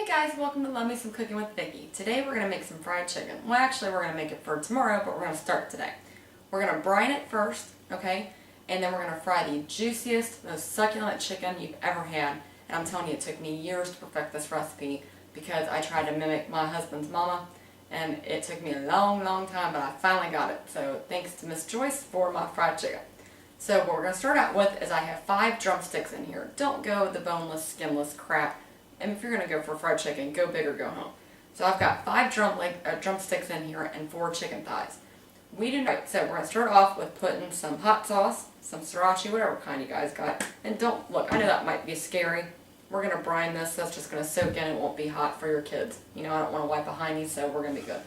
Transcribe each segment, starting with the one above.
Hey guys, welcome to Love Me Some Cooking with Vicki. Today we're going to make some fried chicken. Well, actually we're going to make it for tomorrow, but we're going to start today. We're going to brine it first, okay? And then we're going to fry the juiciest, most succulent chicken you've ever had. And I'm telling you, it took me years to perfect this recipe because I tried to mimic my husband's mama, and it took me a long time, but I finally got it. So thanks to Miss Joyce for my fried chicken. So what we're going to start out with is I have 5 drumsticks in here. Don't go with the boneless, skinless crap. And if you're going to go for fried chicken, go big or go home. So I've got 5 drumsticks in here and 4 chicken thighs. Right, so we're going to start off with putting some hot sauce, some sriracha, whatever kind you guys got. And don't, look, I know that might be scary. We're going to brine this, so it's just going to soak in. It won't be hot for your kids. You know, I don't want to wipe behind you, so we're going to be good.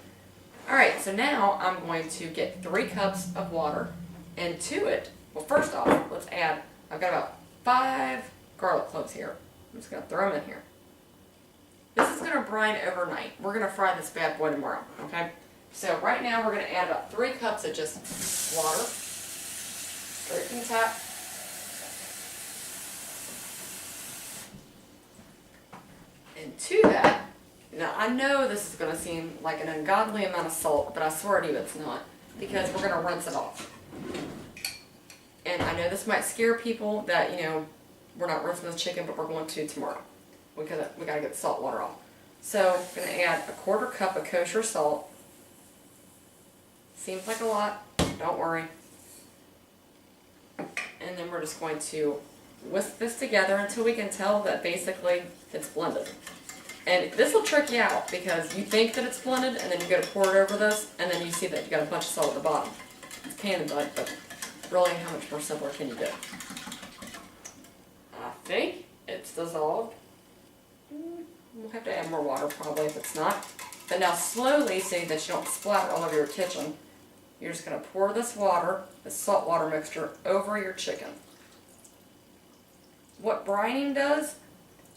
Alright, so now I'm going to get 3 cups of water. And to it, well, first off, let's add, I've got about 5 garlic cloves here. I'm just going to throw them in here. This is going to brine overnight. We're going to fry this bad boy tomorrow, okay? So right now we're going to add about 3 cups of just water, straight from the tap. And to that, now I know this is going to seem like an ungodly amount of salt, but I swear to you it's not, because we're going to rinse it off. And I know this might scare people that, you know, we're not rinsing the chicken, but we're going to tomorrow. We gotta get the salt water off. So I'm gonna add a 1/4 cup of kosher salt. Seems like a lot, don't worry. And then we're just going to whisk this together until we can tell that basically it's blended. And this will trick you out because you think that it's blended and then you go to pour it over this and then you see that you got a bunch of salt at the bottom. It's a pain in the butt, but really how much more simpler can you do? I think it's dissolved. We'll have to add more water probably if it's not. But now slowly, so that you don't splatter all over your kitchen, you're just going to pour this water, this salt water mixture, over your chicken. What brining does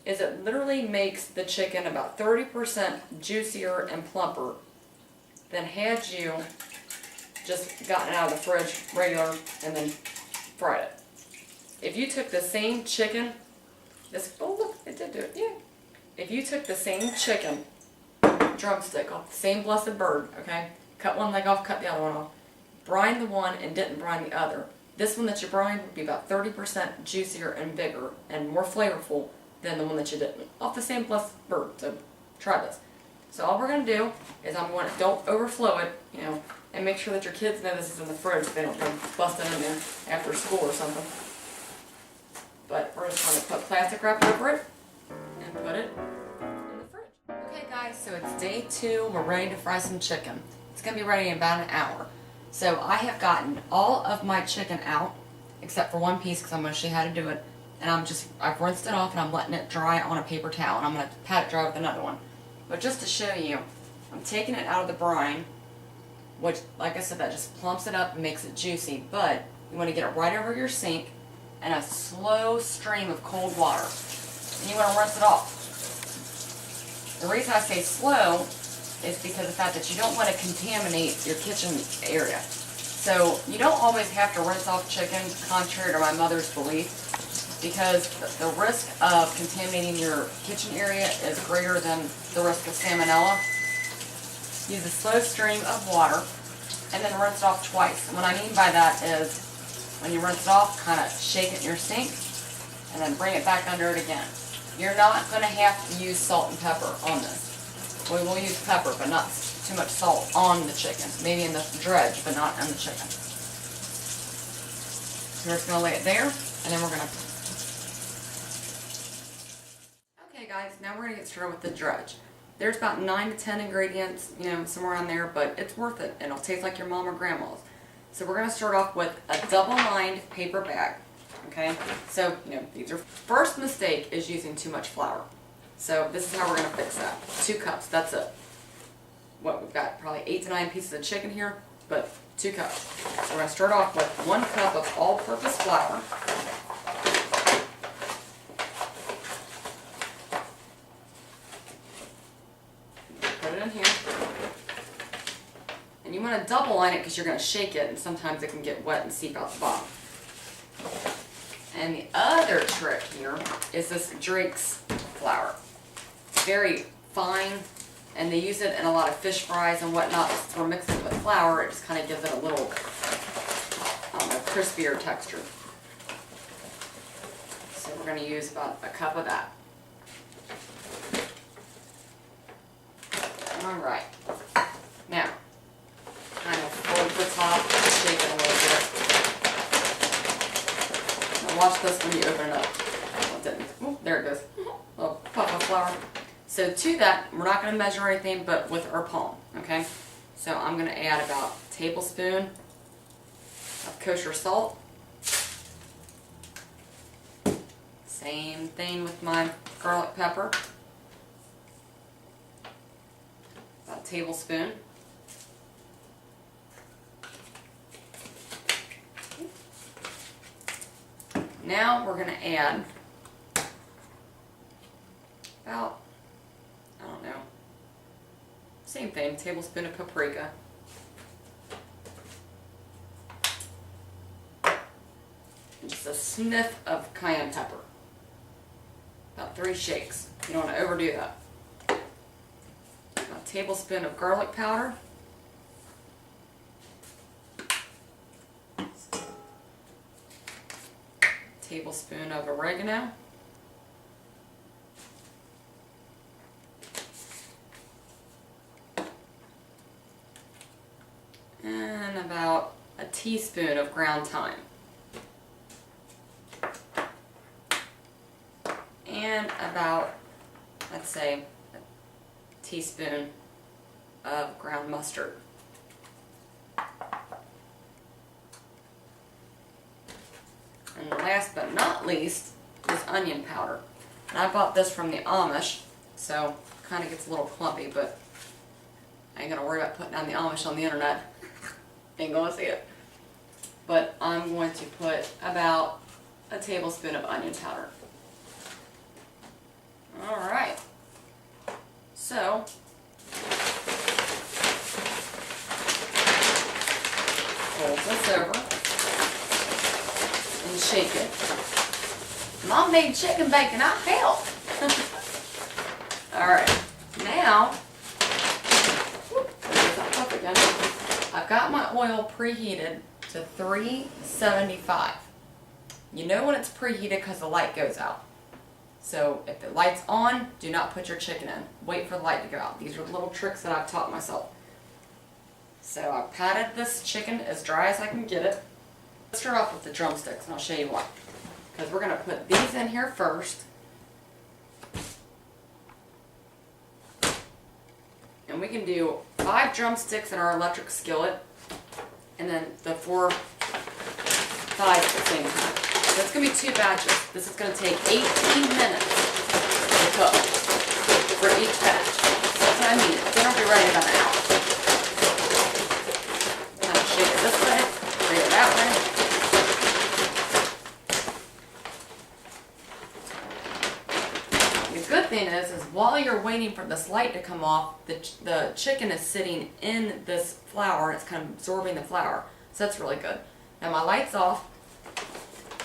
is it literally makes the chicken about 30% juicier and plumper than had you just gotten it out of the fridge regular and then fried it. If you took the same chicken, oh look, it did do it, yeah. If you took the same chicken drumstick off the same blessed bird, okay, cut one leg off, cut the other one off, brine the one and didn't brine the other, this one that you brined would be about 30% juicier and bigger and more flavorful than the one that you didn't, off the same blessed bird. So try this. So all we're going to do is don't overflow it, you know, and make sure that your kids know this is in the fridge so they don't go busting in there after school or something. But we're just going to put plastic wrap over it and put it in the fridge. Okay guys, so it's day 2. We're ready to fry some chicken. It's going to be ready in about an hour. So I have gotten all of my chicken out, except for one piece because I'm going to show you how to do it. And I've rinsed it off and I'm letting it dry on a paper towel. And I'm going to pat it dry with another one. But just to show you, I'm taking it out of the brine, which, like I said, that just plumps it up and makes it juicy. But you want to get it right over your sink and a slow stream of cold water. And you want to rinse it off. The reason I say slow is because of the fact that you don't want to contaminate your kitchen area. So you don't always have to rinse off chicken, contrary to my mother's belief, because the risk of contaminating your kitchen area is greater than the risk of salmonella. Use a slow stream of water and then rinse it off twice. And what I mean by that is when you rinse it off, kind of shake it in your sink and then bring it back under it again. You're not going to have to use salt and pepper on this. We will use pepper, but not too much salt on the chicken. Maybe in the dredge, but not on the chicken. So we're just going to lay it there, and then we're going to... Okay guys, now we're going to get started with the dredge. There's about 9 to 10 ingredients, you know, somewhere on there, but it's worth it. It'll taste like your mom or grandma's. So we're going to start off with a double-lined paper bag. Okay, so, you know, first mistake is using too much flour. So this is how we're going to fix that. 2 cups, that's it. What, we've got probably 8 to 9 pieces of chicken here, but 2 cups. So we're going to start off with 1 cup of all-purpose flour. Put it in here. And you want to double line it because you're going to shake it and sometimes it can get wet and seep out the bottom. And the other trick here is this Drake's flour. very fine, and they use it in a lot of fish fries and whatnot. For mixing it with flour, it just kind of gives it a little, I don't know, crispier texture. So we're going to use about a cup of that. Alright, now, kind of fold the top, shake it a little bit. Now watch this when you open it up. Oh, it didn't. Ooh, there it goes. A little puff of flour. So to that, we're not going to measure anything but with our palm, okay? So I'm going to add about a tablespoon of kosher salt. Same thing with my garlic pepper. About a tablespoon. Now we're going to add about, I don't know, same thing, tablespoon of paprika. And just a sniff of cayenne pepper. About 3 shakes. You don't want to overdo that. A tablespoon of garlic powder. Tablespoon of oregano. And about a teaspoon of ground thyme. And about, let's say, a teaspoon of ground mustard. And last but not least is onion powder. And I bought this from the Amish, so it kind of gets a little clumpy, but I ain't gonna worry about putting down the Amish on the internet. Ain't gonna see it. But I'm going to put about a tablespoon of onion powder. Alright. So, fold this over and shake it. Mom made chicken bacon, I'll help. Alright, now, I've got my oil preheated to 375. You know when it's preheated because the light goes out. So if the light's on, do not put your chicken in. Wait for the light to go out. These are little tricks that I've taught myself. So I've patted this chicken as dry as I can get it. Let's start off with the drumsticks and I'll show you why. Because we're going to put these in here first. And we can do 5 drumsticks in our electric skillet. And then the 4 thighs at the same time. So it's going to be 2 batches. This is going to take 18 minutes to cook for each batch. So that's what I mean. It's going to be ready in about an hour. Kind of shake it this way, shake it that way. The good thing is while you're waiting for this light to come off, the chicken is sitting in this flour. It's kind of absorbing the flour. So that's really good. Now my light's off.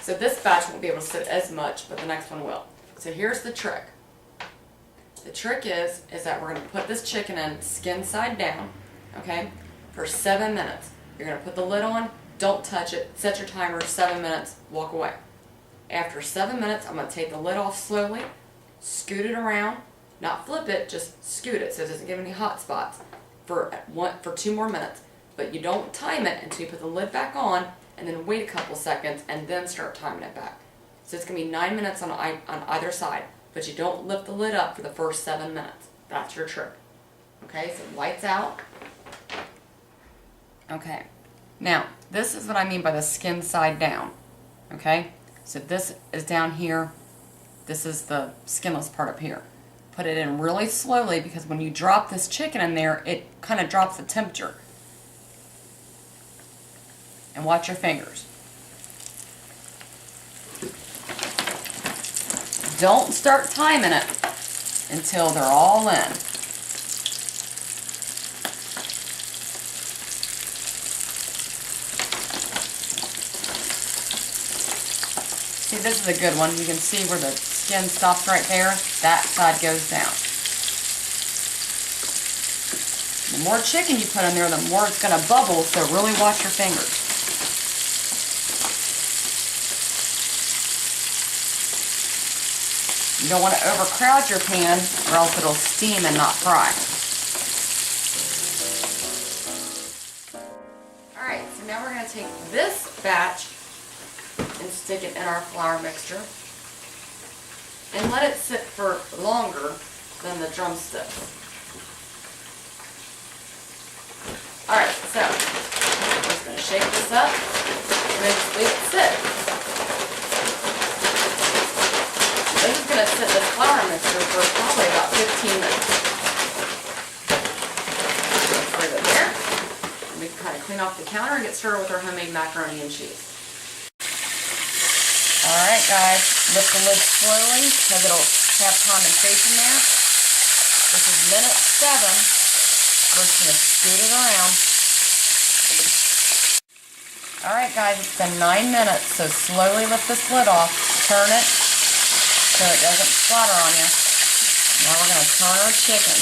So this batch won't be able to sit as much, but the next one will. So here's the trick. The trick is that we're going to put this chicken in skin side down, okay, for 7 minutes. You're going to put the lid on, don't touch it, set your timer, 7 minutes, walk away. After 7 minutes, I'm going to take the lid off slowly, scoot it around, not flip it, just scoot it so it doesn't give any hot spots for 2 more minutes. But you don't time it until you put the lid back on, and then wait a couple seconds, and then start timing it back. So it's going to be 9 minutes on either side, but you don't lift the lid up for the first 7 minutes. That's your trick. Okay, so lights out. Okay, now, this is what I mean by the skin side down. Okay, so this is down here. This is the skinless part up here. Put it in really slowly, because when you drop this chicken in there, it kind of drops the temperature. And watch your fingers. Don't start timing it until they're all in. See, this is a good one. You can see where the skin stops right there. That side goes down. The more chicken you put in there, the more it's going to bubble, so really watch your fingers. You don't want to overcrowd your pan or else it'll steam and not fry. Alright, so now we're going to take this batch and stick it in our flour mixture and let it sit for longer than the drumsticks. Alright, so I'm just going to shake this up and then just leave it sit. This is going to sit this flour mixture for probably about 15 minutes. Let's leave it there. And we can kind of clean off the counter and get started with our homemade macaroni and cheese. Alright guys, lift the lid slowly because it'll have condensation there. This is minute 7. We're just going to scoot it around. Alright guys, it's been 9 minutes, so slowly lift this lid off, turn it so it doesn't splatter on you. Now we're going to turn our chicken.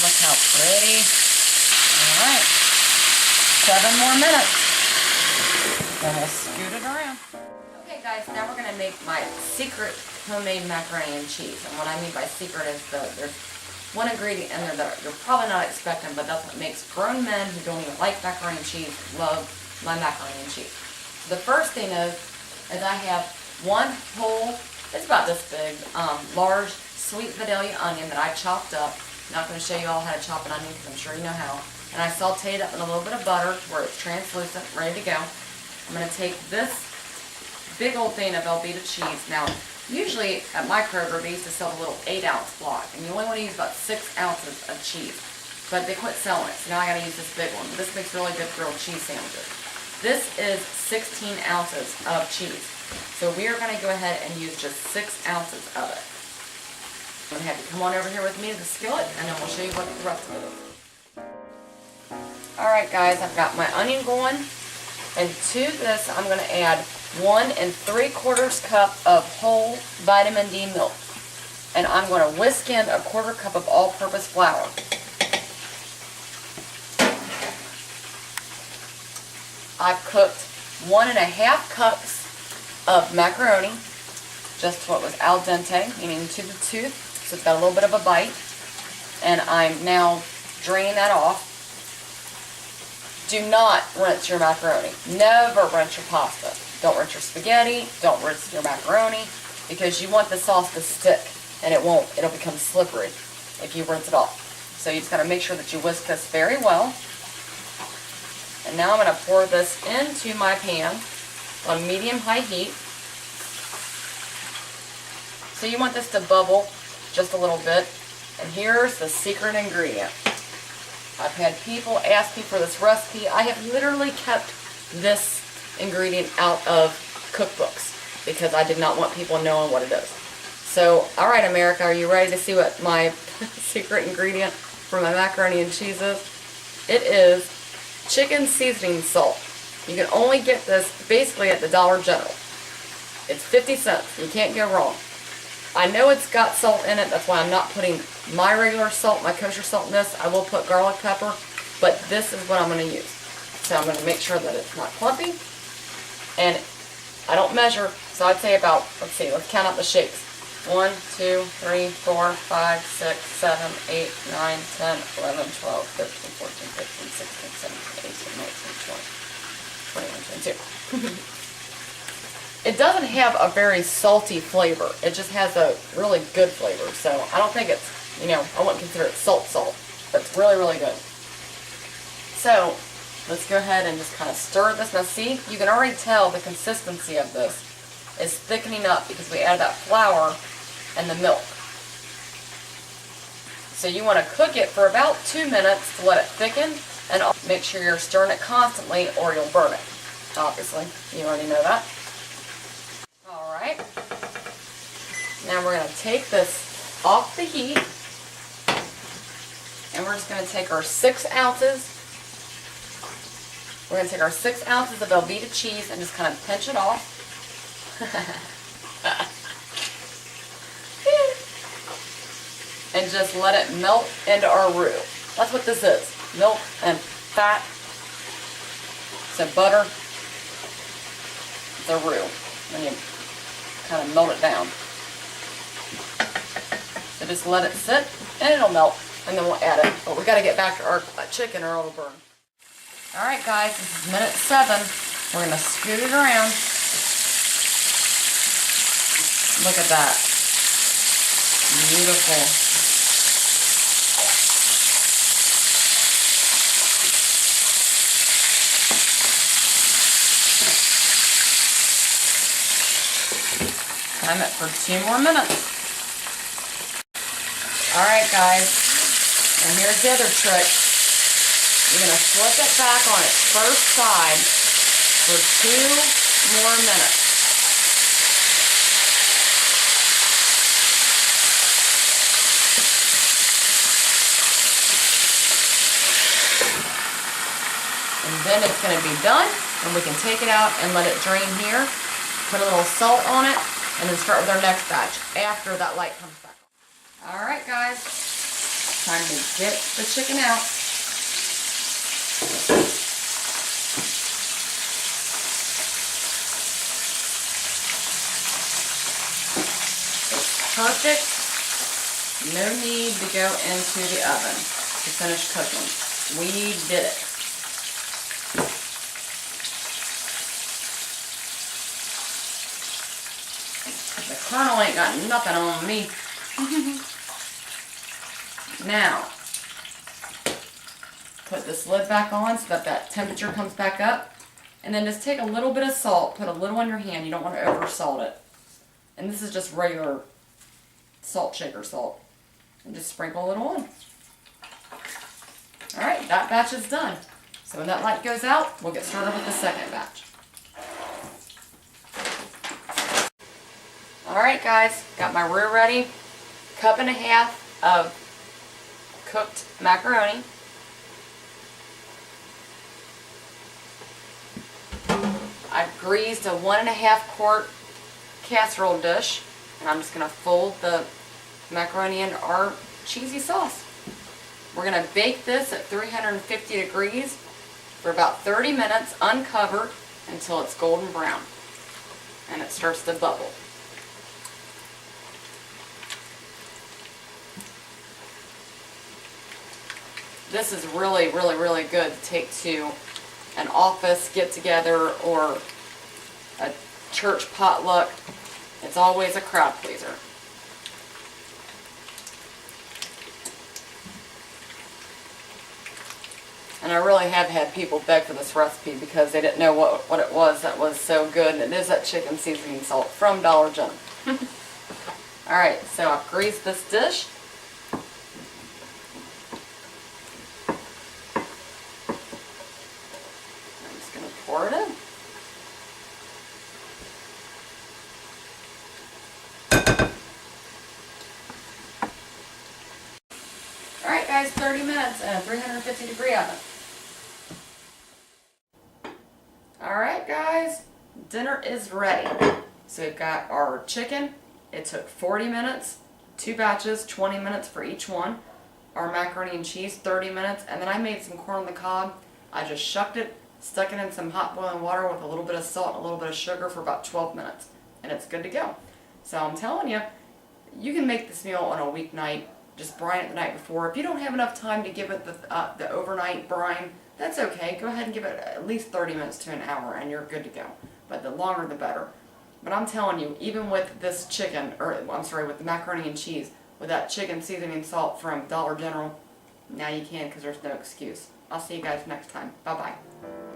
Look how pretty. Alright, 7 more minutes. Then we'll scoot it around. Okay guys, now we're going to make my secret homemade macaroni and cheese. And what I mean by secret is there's one ingredient in there that you're probably not expecting, but that's what makes grown men who don't even like macaroni and cheese love my macaroni and cheese. So the first thing is I have one whole, it's about this big, large sweet Vidalia onion that I chopped up. I'm not going to show you all how to chop an onion because I'm sure you know how. And I sauteed it in a little bit of butter where it's translucent, ready to go. I'm going to take this big old thing of Velveeta cheese. Now, usually at my Kroger, they used to sell the little 8-ounce block, and you only want to use about 6 ounces of cheese. But they quit selling it, so now I got to use this big one. This makes really good grilled cheese sandwiches. This is 16 ounces of cheese. So we are going to go ahead and use just 6 ounces of it. I'm going to have you come on over here with me to the skillet, and then we'll show you what the rest of it is. Alright guys, I've got my onion going, and to this I'm going to add 1 3/4 cup of whole vitamin D milk. And I'm going to whisk in a 1/4 cup of all-purpose flour. I've cooked 1½ cups of macaroni, just what was al dente, meaning to the tooth, so it's got a little bit of a bite. And I'm now draining that off. Do not rinse your macaroni. Never rinse your pasta. Don't rinse your spaghetti. Don't rinse your macaroni, because you want the sauce to stick, and it won't. It'll become slippery if you rinse it off. So you just got to make sure that you whisk this very well. And now I'm going to pour this into my pan on medium-high heat. So you want this to bubble just a little bit. And here's the secret ingredient. I've had people ask me for this recipe. I have literally kept this ingredient out of cookbooks because I did not want people knowing what it is. So, alright America, are you ready to see what my secret ingredient for my macaroni and cheese is? It is chicken seasoning salt. You can only get this basically at the Dollar General. It's 50 cents. You can't go wrong. I know it's got salt in it. That's why I'm not putting my regular salt, my kosher salt in this. I will put garlic pepper, but this is what I'm going to use. So I'm going to make sure that it's not clumpy. And I don't measure, so I'd say about, let's count out the shakes. 1, 2, 3, 4, 5, 6, 7, 8, 9, 10, 11, 12, 13, 14, 15, 16, 17, 18, 19, 20, 21, 22. It doesn't have a very salty flavor. It just has a really good flavor. So I don't think it's, I wouldn't consider it salt, but it's really, really good. So let's go ahead and just kind of stir this. Now see, you can already tell the consistency of this is thickening up because we added that flour and the milk. So you want to cook it for about 2 minutes to let it thicken, and make sure you're stirring it constantly or you'll burn it. Obviously, you already know that. Alright, now we're going to take this off the heat, and we're just going to take our 6 ounces. We're going to take our 6 ounces of Velveeta cheese and just kind of pinch it off. and just let it melt into our roux. That's what this is. Milk and fat. So butter, the roux, and you kind of melt it down. So just let it sit and it'll melt, and then we'll add it. But we got to get back to our chicken or it'll burn. Alright guys, this is minute 7. We're going to scoot it around. Look at that. Beautiful. Time it for 2 more minutes. Alright guys, and here's the other trick. You're going to flip it back on its first side for 2 more minutes. And then it's going to be done, and we can take it out and let it drain here. Put a little salt on it, and then start with our next batch after that light comes back on. Alright guys, time to get the chicken out. It's perfect. No need to go into the oven to finish cooking. We did it. The kernel ain't got nothing on me. Now, put this lid back on so that that temperature comes back up. And then just take a little bit of salt, put a little on your hand. You don't want to over salt it. And this is just regular salt shaker salt. And just sprinkle a little on. Alright, that batch is done. So when that light goes out, we'll get started with the second batch. Alright guys, got my roux ready. 1.5 cups of cooked macaroni. I've greased a 1.5 quart casserole dish, and I'm just going to fold the macaroni into our cheesy sauce. We're going to bake this at 350 degrees for about 30 minutes uncovered until it's golden brown and it starts to bubble. This is really, really, really good to take to an office get-together or a church potluck. It's always a crowd pleaser. And I really have had people beg for this recipe because they didn't know what it was that was so good. And it is that chicken seasoning salt from Dollar General. Alright, so I've greased this dish. Pour it in. Alright guys, 30 minutes in a 350 degree oven. Alright guys, dinner is ready. So we've got our chicken. It took 40 minutes, 2 batches, 20 minutes for each one. Our macaroni and cheese, 30 minutes. And then I made some corn on the cob. I just shucked it, stuck it in some hot boiling water with a little bit of salt and a little bit of sugar for about 12 minutes. And it's good to go. So I'm telling you, you can make this meal on a weeknight. Just brine it the night before. If you don't have enough time to give it the overnight brine, that's okay. Go ahead and give it at least 30 minutes to an hour and you're good to go. But the longer the better. But I'm telling you, even with this chicken, or I'm sorry, with the macaroni and cheese, with that chicken seasoning salt from Dollar General, now you can because there's no excuse. I'll see you guys next time. Bye-bye.